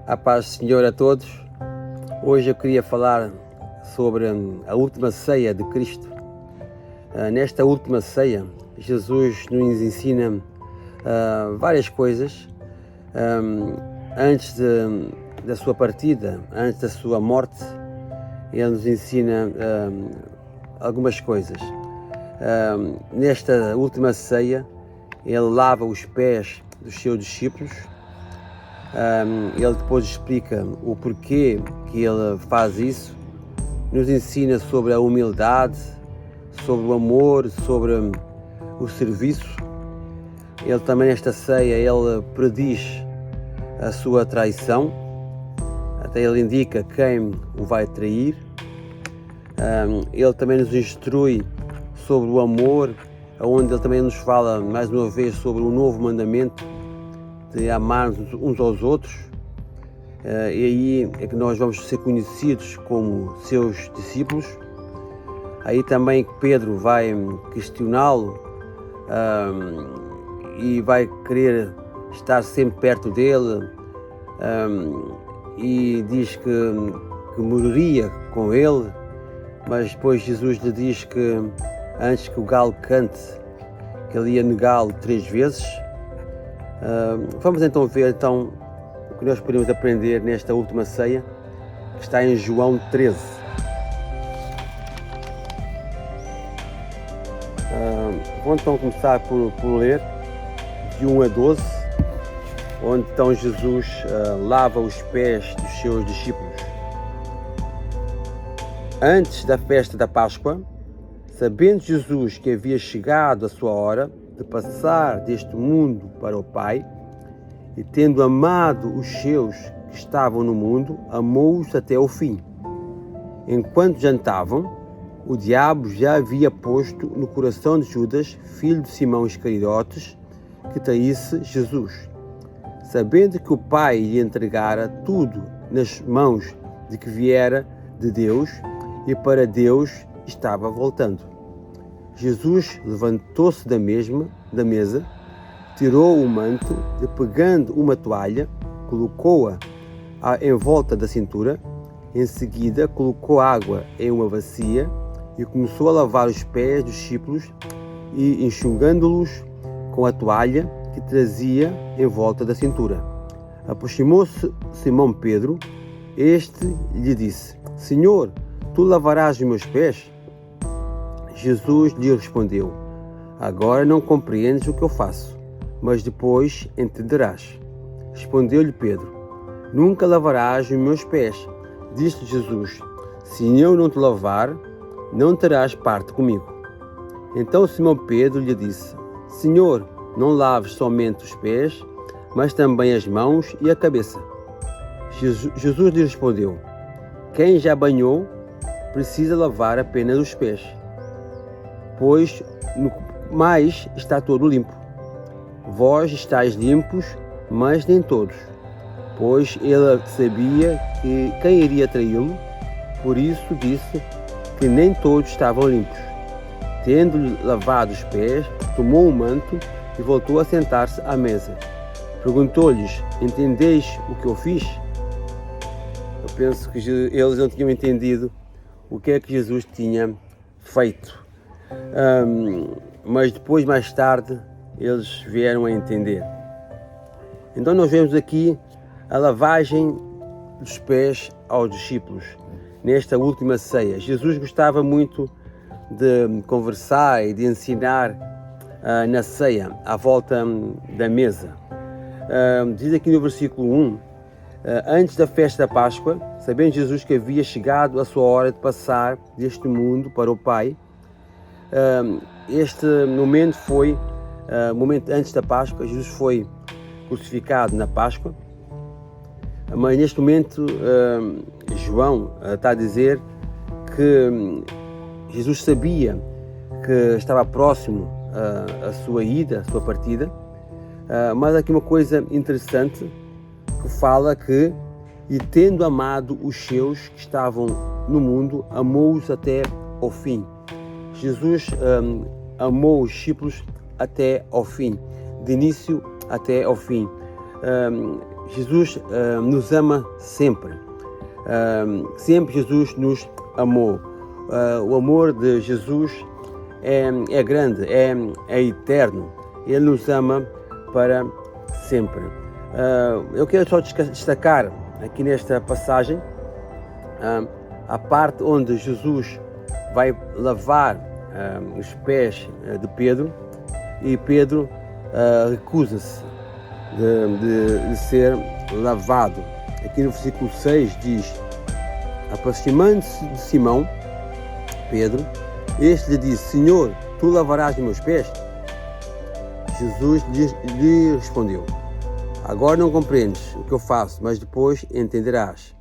A paz do Senhor a todos. Hoje eu queria falar sobre a última ceia de Cristo. Nesta última ceia, Jesus nos ensina várias coisas. Antes da sua partida, antes da sua morte, Ele nos ensina algumas coisas. Nesta última ceia, Ele lava os pés dos seus discípulos. Ele depois explica o porquê que ele faz isso, nos ensina sobre a humildade, sobre o amor, sobre o serviço. Ele também nesta ceia, ele prediz a sua traição, até ele indica quem o vai trair. Ele também nos instrui sobre o amor, onde ele também nos fala mais uma vez sobre o novo mandamento, de amarmos uns aos outros, e aí é que nós vamos ser conhecidos como seus discípulos. Aí também Pedro vai questioná-lo e vai querer estar sempre perto dele, e diz que morreria com ele, mas depois Jesus lhe diz que antes que o galo cante, que ele ia negá-lo 3 vezes. Vamos então ver o que nós podemos aprender nesta última ceia, que está em João 13. Vou então começar por ler de 1 a 12, onde então Jesus lava os pés dos seus discípulos. Antes da festa da Páscoa, sabendo Jesus que havia chegado a sua hora de passar deste mundo para o Pai, e tendo amado os seus que estavam no mundo, amou-os até ao fim. Enquanto jantavam, o diabo já havia posto no coração de Judas, filho de Simão Iscariotes, que traísse Jesus. Sabendo que o Pai lhe entregara tudo nas mãos de que viera de Deus, e para Deus estava voltando. Jesus levantou-se da mesa, tirou o manto e, pegando uma toalha, colocou-a em volta da cintura. Em seguida, colocou água em uma bacia e começou a lavar os pés dos discípulos e enxugando-los com a toalha que trazia em volta da cintura. Aproximou-se Simão Pedro. Este lhe disse: Senhor, tu lavarás os meus pés? Jesus lhe respondeu: Agora não compreendes o que eu faço, mas depois entenderás. Respondeu-lhe Pedro: Nunca lavarás os meus pés. Disse Jesus: Se eu não te lavar, não terás parte comigo. Então Simão Pedro lhe disse: Senhor, não laves somente os pés, mas também as mãos e a cabeça. Jesus lhe respondeu: Quem já banhou precisa lavar apenas os pés, pois no mais está todo limpo. Vós estáis limpos, mas nem todos. Pois ele sabia que quem iria traí-lo, por isso disse que nem todos estavam limpos. Tendo-lhe lavado os pés, tomou o manto e voltou a sentar-se à mesa. Perguntou-lhes: Entendeis o que eu fiz? Eu penso que eles não tinham entendido o que é que Jesus tinha feito. Mas depois, mais tarde, eles vieram a entender. Então nós vemos aqui a lavagem dos pés aos discípulos nesta última ceia. Jesus gostava muito de conversar e de ensinar na ceia, à volta da mesa. Diz aqui no versículo 1, antes da festa da Páscoa, sabendo Jesus que havia chegado a sua hora de passar deste mundo para o Pai. Este momento foi momento antes da Páscoa. Jesus foi crucificado na Páscoa, mas neste momento João está a dizer que Jesus sabia que estava próximo a sua ida, a sua partida, mas aqui uma coisa interessante que fala que, e tendo amado os seus que estavam no mundo, amou-os até ao fim. Jesus amou os discípulos até ao fim, de início até ao fim. Jesus nos ama sempre. Sempre Jesus nos amou. O amor de Jesus é grande, é eterno. Ele nos ama para sempre. Eu quero só destacar aqui nesta passagem a parte onde Jesus vai lavar os pés de Pedro e Pedro recusa-se de ser lavado. Aqui no versículo 6 diz: aproximando-se de Simão, Pedro, este lhe disse: Senhor, tu lavarás os meus pés? Jesus lhe respondeu: agora não compreendes o que eu faço, mas depois entenderás.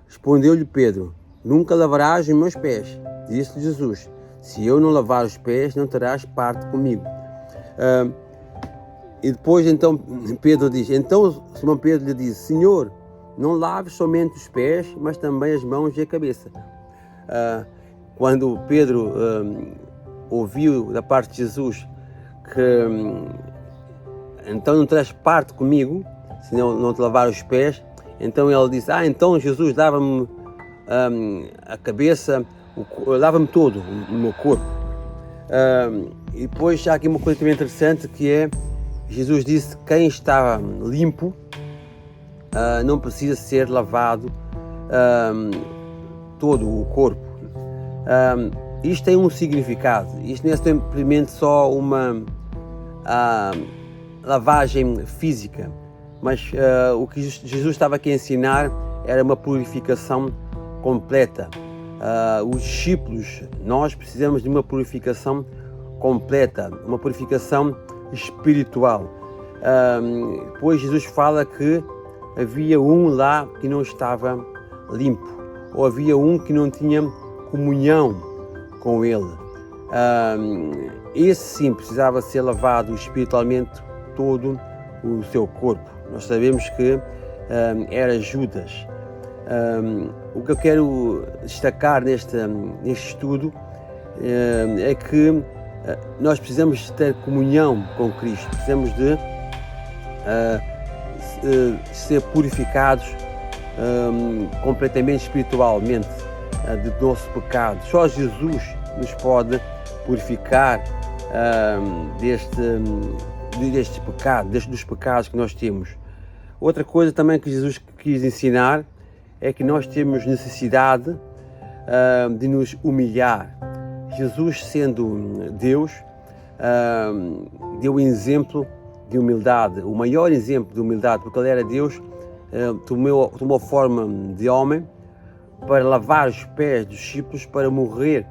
Respondeu-lhe Pedro: nunca lavarás os meus pés. Disse-lhe Jesus: se eu não lavar os pés, não terás parte comigo. E depois então Pedro diz, então Simão Pedro lhe disse: Senhor, não laves somente os pés, mas também as mãos e a cabeça. Quando Pedro ouviu da parte de Jesus que então não terás parte comigo, se não te lavar os pés, então ele disse: então Jesus, lava-me a cabeça, lava-me todo o meu corpo. E depois há aqui uma coisa também interessante, que é, Jesus disse que quem está limpo não precisa ser lavado todo o corpo. Isto tem um significado. Isto não é simplesmente só uma lavagem física, mas o que Jesus estava aqui a ensinar era uma purificação completa. Os discípulos, nós precisamos de uma purificação completa, uma purificação espiritual. Pois Jesus fala que havia um lá que não estava limpo, ou havia um que não tinha comunhão com ele. Esse sim precisava ser lavado espiritualmente todo o seu corpo. Nós sabemos que era Judas. O que eu quero destacar neste estudo é que nós precisamos ter comunhão com Cristo, precisamos de ser purificados completamente espiritualmente do nosso pecado. Só Jesus nos pode purificar deste pecado, dos pecados que nós temos. Outra coisa também que Jesus quis ensinar é que nós temos necessidade de nos humilhar. Jesus, sendo Deus, deu um exemplo de humildade, o maior exemplo de humildade, porque ele era Deus, tomou forma de homem para lavar os pés dos discípulos, para morrer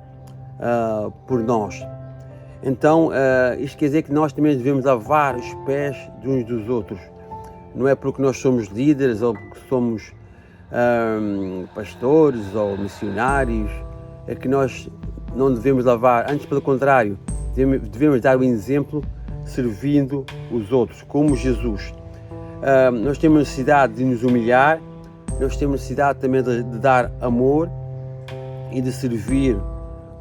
por nós. Então, isto quer dizer que nós também devemos lavar os pés de uns dos outros. Não é porque nós somos líderes ou porque somos pastores ou missionários é que nós não devemos lavar. Antes, pelo contrário, devemos dar o exemplo servindo os outros, como Jesus. Nós temos necessidade de nos humilhar, nós temos necessidade também de dar amor e de servir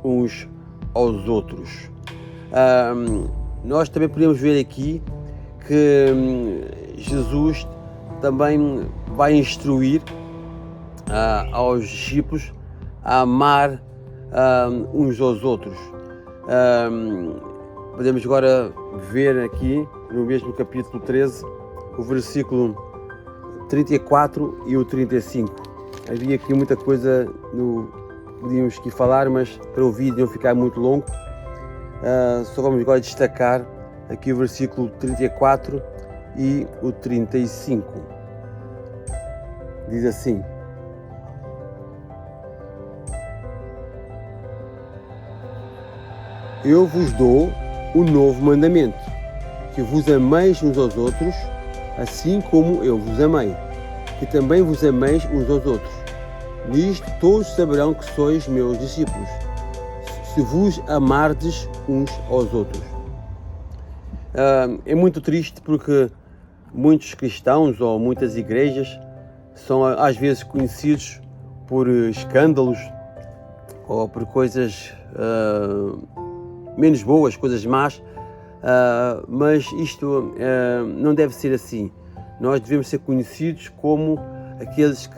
uns aos outros. Nós também podemos ver aqui que Jesus também vai instruir aos discípulos a amar uns aos outros. Podemos agora ver aqui no mesmo capítulo 13 o versículo 34 e o 35. Havia aqui muita coisa, podíamos aqui falar, mas para o vídeo não ficar muito longo, só vamos agora destacar aqui o versículo 34 e o 35. Diz assim: eu vos dou um novo mandamento, que vos ameis uns aos outros, assim como eu vos amei, que também vos ameis uns aos outros. Nisto todos saberão que sois meus discípulos, se vos amardes uns aos outros. É muito triste porque muitos cristãos ou muitas igrejas são às vezes conhecidos por escândalos ou por coisas menos boas, coisas más, mas isto não deve ser assim. nós devemos ser conhecidos como aqueles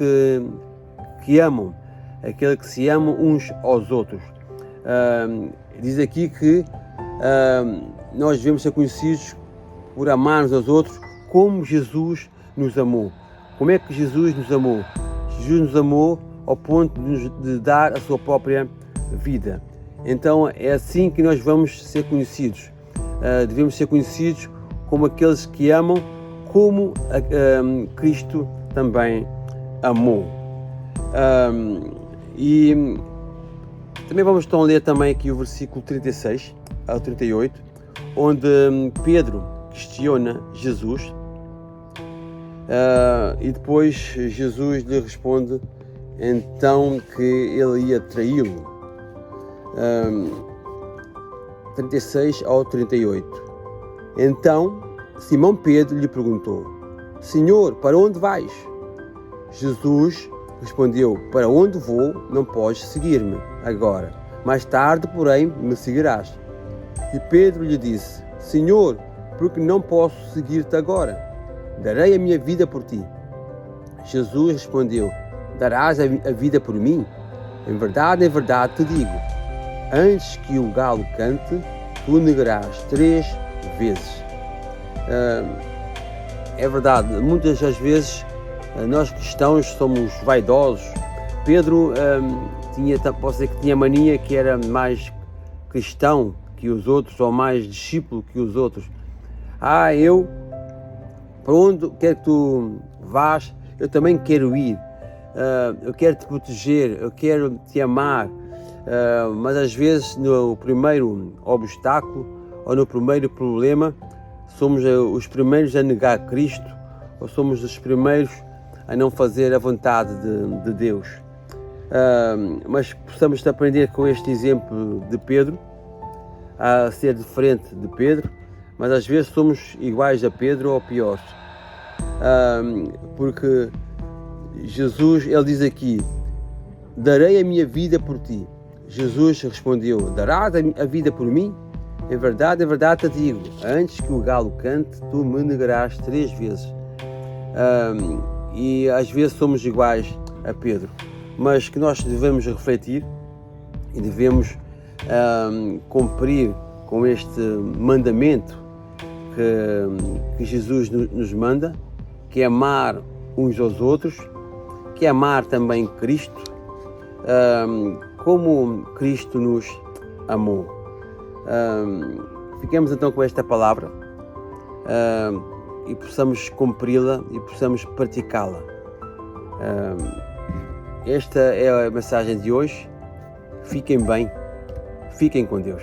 que amam, aqueles que se amam uns aos outros. Diz aqui que nós devemos ser conhecidos por amar-nos aos outros como Jesus nos amou. Como é que Jesus nos amou? Jesus nos amou ao ponto de dar a sua própria vida. Então é assim que nós vamos ser conhecidos. Devemos ser conhecidos como aqueles que amam, como Cristo também amou. E também vamos então ler também aqui o versículo 36 ao 38, onde Pedro questiona Jesus e depois Jesus lhe responde então que ele ia traí-lo. 36 ao 38. Então Simão Pedro lhe perguntou: Senhor, para onde vais? Jesus respondeu: para onde vou não podes seguir-me agora, mais tarde, porém, me seguirás. E Pedro lhe disse: Senhor, porque não posso seguir-te agora? Darei a minha vida por ti. Jesus respondeu: darás a vida por mim? Em verdade te digo, antes que o galo cante, tu negarás 3 vezes. É verdade, muitas das vezes nós cristãos somos vaidosos. Pedro posso dizer que tinha mania que era mais cristão que os outros, ou mais discípulo que os outros. Eu, para onde quer que tu vás, eu também quero ir. Eu quero te proteger, eu quero te amar. Mas às vezes no primeiro obstáculo ou no primeiro problema somos os primeiros a negar Cristo, ou somos os primeiros a não fazer a vontade de Deus. Mas possamos aprender com este exemplo de Pedro, a ser diferente de Pedro, mas às vezes somos iguais a Pedro ou piores. Porque Jesus, ele diz aqui: darei a minha vida por ti. Jesus respondeu: darás a vida por mim? Em verdade te digo, antes que o galo cante, tu me negarás 3 vezes. E às vezes somos iguais a Pedro, mas que nós devemos refletir e devemos cumprir com este mandamento que Jesus nos manda, que é amar uns aos outros, que é amar também Cristo, como Cristo nos amou. Ficamos então com esta palavra e possamos cumpri-la e possamos praticá-la. Esta é a mensagem de hoje. Fiquem bem, fiquem com Deus.